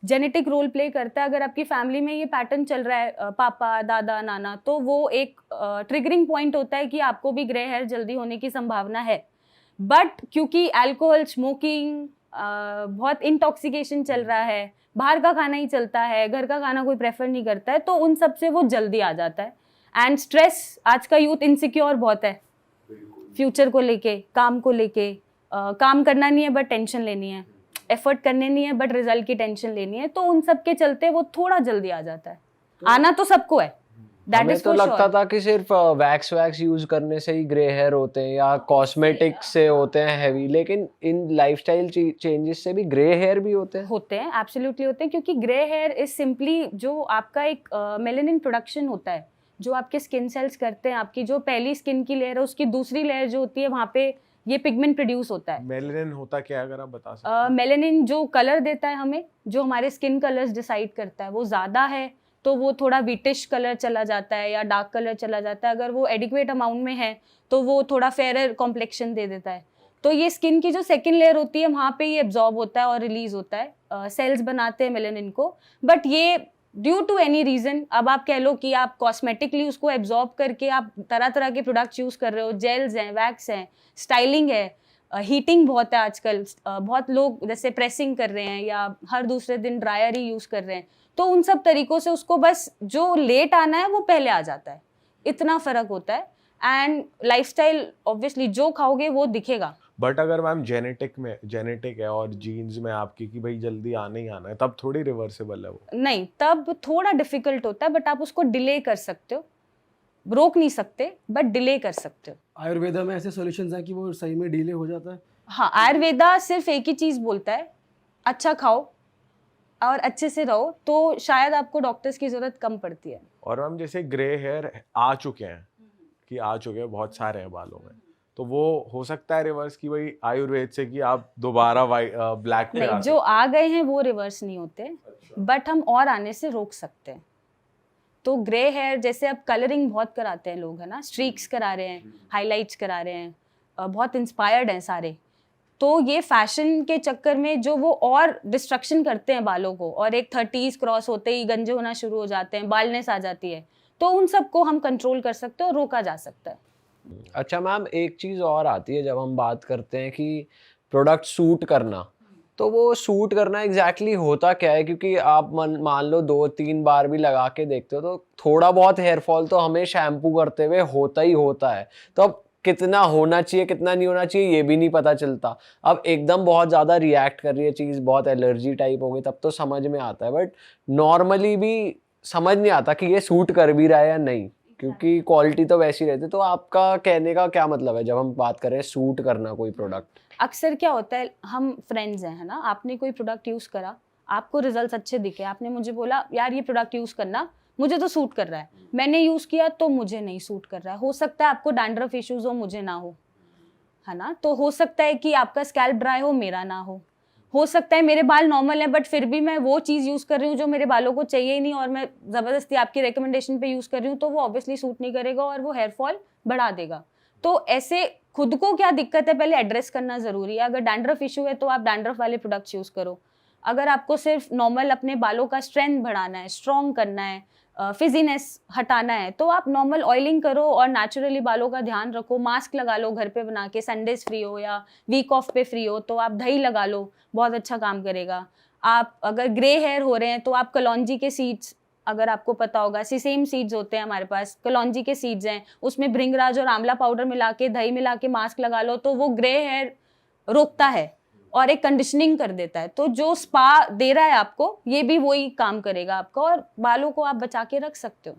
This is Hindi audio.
जेनेटिक रोल प्ले करता है। अगर आपकी फैमिली में ये पैटर्न चल रहा है, पापा दादा नाना, तो वो एक ट्रिगरिंग पॉइंट होता है कि आपको भी ग्रे हेयर जल्दी होने की संभावना है। बट क्योंकि अल्कोहल, स्मोकिंग, बहुत इंटॉक्सिकेशन चल रहा है, बाहर का खाना ही चलता है, घर का खाना कोई प्रेफर नहीं करता है, तो उन सब से वो जल्दी आ जाता है। एंड स्ट्रेस, आज का यूथ इनसिक्योर बहुत है फ्यूचर को लेके, काम को लेके। काम करना नहीं है बट टेंशन लेनी है, एफर्ट करने नहीं है बट रिजल्ट की टेंशन लेनी है, तो उन सब के चलते वो थोड़ा जल्दी आ जाता है। आना तो सबको है, हमें तो लगता था कि सिर्फ वैक्स यूज करने से ही ग्रे हेयर होते हैं या कॉस्मेटिक्स से होते हैं हैवी, लेकिन इन लाइफस्टाइल चेंजेस से भी ग्रे हेयर भी होते हैं। एब्सोल्युटली होते हैं, क्योंकि ग्रे हेयर इज सिंपली जो आपका एक मेलेनिन प्रोडक्शन होता है, जो आपके स्किन सेल्स करते हैं। आपकी जो पहली स्किन की लेयर है, उसकी दूसरी लेयर जो होती है, वहाँ पे ये पिगमेंट प्रोड्यूस होता है। मेलेनिन होता क्या है, अगर आप बता सकते हैं? मेलेनिन जो कलर देता है हमें, जो हमारे स्किन कलर्स डिसाइड करता है, वो ज़्यादा है तो वो थोड़ा विटिश कलर चला जाता है या डार्क कलर चला जाता है। अगर वो एडिक्वेट अमाउंट में है तो वो थोड़ा फेयर कॉम्प्लेक्शन दे देता है। तो ये स्किन की जो सेकंड लेयर होती है, वहाँ पे ये एब्जॉर्ब होता है और रिलीज होता है, सेल्स बनाते हैं मेलेनिन को। बट ये ड्यू टू एनी रीजन, अब आप कह लो कि आप कॉस्मेटिकली उसको एब्जॉर्ब करके आप तरह तरह के प्रोडक्ट्स यूज कर रहे हो, जेल्स हैं, वैक्स हैं, स्टाइलिंग है, हीटिंग बहुत है आजकल, बहुत लोग जैसे प्रेसिंग कर रहे हैं या हर दूसरे दिन ड्रायर ही यूज कर रहे हैं, तो उन सब तरीकों से उसको बस जो लेट आना है वो पहले आ जाता है। इतना फर्क होता है। एंड लाइफस्टाइल ऑब्वियसली जो खाओगे वो दिखेगा। बट अगर मैम जेनेटिक है और जीन्स में आपकी कि भाई जल्दी आना ही आना है, तब थोड़ी रिवर्सिबल है वो? नहीं, तब थोड़ा डिफिकल्ट होता है, बट आप उसको डिले कर सकते हो, रोक नहीं सकते बट डिले कर सकते हो। आयुर्वेदा में ऐसे सॉल्यूशंस हैं कि वो सही में डिले हो जाता है? हाँ, आयुर्वेदा सिर्फ एक ही चीज बोलता है, अच्छा खाओ और अच्छे से रहो, तो शायद आपको डॉक्टर्स की जरूरत कम पड़ती है। और मैम जैसे ग्रे हेयर आ चुके हैं बहुत सारे हैं बालों में, तो वो हो सकता है रिवर्स की भाई आयुर्वेद से कि आप दोबारा ब्लैक पे नहीं, जो आ गए हैं वो रिवर्स नहीं होते, बट हम और आने से रोक सकते हैं। तो ग्रे हेयर जैसे अब कलरिंग बहुत कराते हैं लोग, है ना, स्ट्रीक्स करा रहे हैं, हाइलाइट्स करा रहे हैं, बहुत इंस्पायर्ड हैं सारे। तो ये फैशन के चक्कर में जो वो और डिस्ट्रक्शन करते हैं बालों को, और एक 30s क्रॉस होते ही गंजे होना शुरू हो जाते हैं, बालनेस आ जाती है, तो उन सबको हम कंट्रोल कर सकते हैं और रोका जा सकता है। अच्छा मैम, एक चीज़ और आती है जब हम बात करते हैं कि प्रोडक्ट सूट करना, तो वो सूट करना एग्जैक्टली होता क्या है? क्योंकि आप मान लो 2-3 बार भी लगा के देखते हो तो थोड़ा बहुत हेयर फॉल तो हमें शैम्पू करते हुए होता ही होता है। तो अब कितना होना चाहिए, कितना नहीं होना चाहिए, ये भी नहीं पता चलता। अब एकदम बहुत ज़्यादा रिएक्ट कर रही है चीज़, बहुत एलर्जी टाइप हो गई, तब तो समझ में आता है, बट नॉर्मली भी समझ नहीं आता कि ये सूट कर भी रहा है या नहीं, क्योंकि क्वालिटी तो वैसी रहती है। तो आपका कहने का क्या मतलब है जब हम बात कर रहे हैं सूट करना कोई प्रोडक्ट? अक्सर क्या होता है, हम फ्रेंड्स हैं, है ना, आपने कोई प्रोडक्ट यूज़ करा, आपको रिजल्ट्स अच्छे दिखे, आपने मुझे बोला यार ये प्रोडक्ट यूज़ करना, मुझे तो सूट कर रहा है, मैंने यूज़ किया तो मुझे नहीं सूट कर रहा है। हो सकता है आपको डैंड्रफ इश्यूज हो, मुझे ना हो, है ना, तो हो सकता है कि आपका स्कैल्प ड्राई हो, मेरा ना हो सकता है मेरे बाल नॉर्मल हैं बट फिर भी मैं वो चीज़ यूज़ कर रही हूँ जो मेरे बालों को चाहिए ही नहीं, और मैं ज़बरदस्ती आपकी रिकमेंडेशन पे यूज़ कर रही हूँ, तो वो ऑब्वियसली सूट नहीं करेगा और वो हेयर फॉल बढ़ा देगा। तो ऐसे खुद को क्या दिक्कत है पहले एड्रेस करना ज़रूरी है। अगर डैंड्रफ इशू है तो आप डैंड्रफ वाले प्रोडक्ट्स यूज़ करो। अगर आपको सिर्फ नॉर्मल अपने बालों का स्ट्रेंथ बढ़ाना है, स्ट्रॉन्ग करना है, फिजीनेस हटाना है, तो आप नॉर्मल ऑयलिंग करो और नेचुरली बालों का ध्यान रखो। मास्क लगा लो घर पे बना के, संडेज फ्री हो या वीक ऑफ पे फ्री हो तो आप दही लगा लो, बहुत अच्छा काम करेगा। आप अगर ग्रे हेयर हो रहे हैं तो आप कलौंजी के सीड्स, अगर आपको पता होगा, सेम सीड्स होते हैं हमारे पास, कलौंजी के सीड्स हैं, उसमें भृंगराज और आंवला पाउडर मिला के, दही मिला के मास्क लगा लो, तो वो ग्रे हेयर रोकता है और एक कंडीशनिंग कर देता है। तो जो स्पा दे रहा है आपको, ये भी वही काम करेगा आपका, और बालों को आप बचा के रख सकते हो।